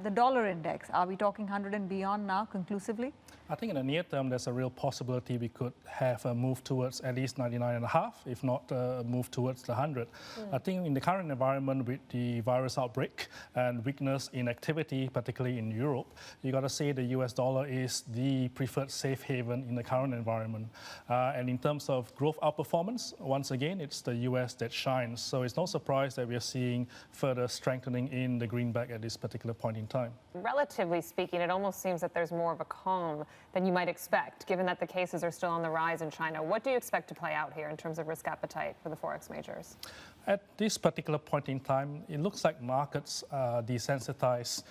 the dollar index? Are we talking 100 and beyond now conclusively? I think in the near term, there's a real possibility we could have a move towards at least 99.5, if not a move towards the 100. I think in the current environment with the virus outbreak and weakness in activity, particularly in Europe, you got to say the US dollar is the preferred safe haven in the current environment. And in terms of growth outperformance, once again, it's the US that shines. So it's no surprise that we are seeing further strengthening in the greenback at this particular point in time. Relatively speaking, it almost seems that there's more of a calm than you might expect, given that the cases are still on the rise in China. What do you expect to play out here in terms of risk appetite for the Forex majors? At this particular point in time, it looks like markets are desensitized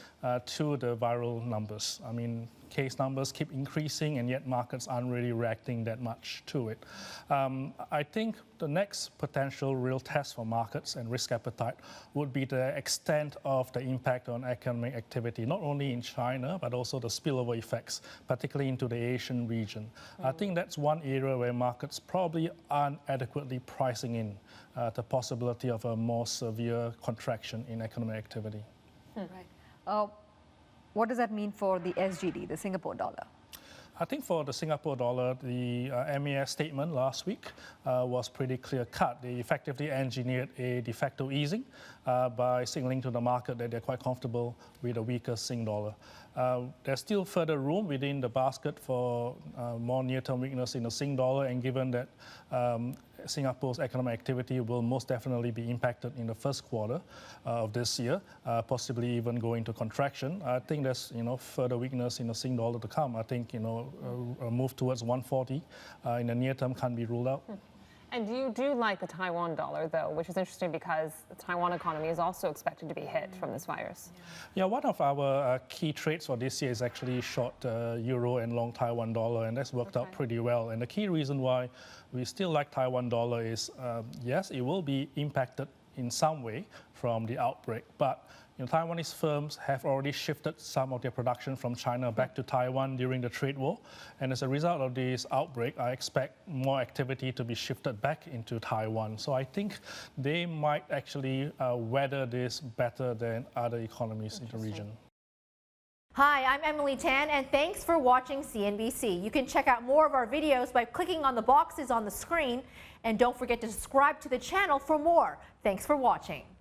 to the viral numbers. I mean, case numbers keep increasing, and yet markets aren't really reacting that much to it. I think the next potential real test for markets and risk appetite would be the extent of the impact on economic activity, not only in China, but also the spillover effects, particularly into the Asian region. I think that's one area where markets probably aren't adequately pricing in the possibility of a more severe contraction in economic activity. Right. What does that mean for the SGD, the Singapore dollar? I think for the Singapore dollar, the MAS statement last week was pretty clear-cut. They effectively engineered a de facto easing by signaling to the market that they're quite comfortable with a weaker Sing dollar. There's still further room within the basket for more near-term weakness in the Sing dollar, and given that Singapore's economic activity will most definitely be impacted in the first quarter of this year, possibly even go into contraction. I think there's further weakness in the Sing dollar to come. I think a move towards 140 in the near term can't be ruled out. And you do like the Taiwan dollar, though, which is interesting because the Taiwan economy is also expected to be hit from this virus. Yeah, one of our key trades for this year is actually short euro and long Taiwan dollar, and that's worked out pretty well. And the key reason why we still like Taiwan dollar is, yes, it will be impacted in some way from the outbreak, but Taiwanese firms have already shifted some of their production from China back to Taiwan during the trade war. And as a result of this outbreak, I expect more activity to be shifted back into Taiwan. So I think they might actually weather this better than other economies in the region. Hi, I'm Emily Tan, and thanks for watching CNBC. You can check out more of our videos by clicking on the boxes on the screen. And don't forget to subscribe to the channel for more. Thanks for watching.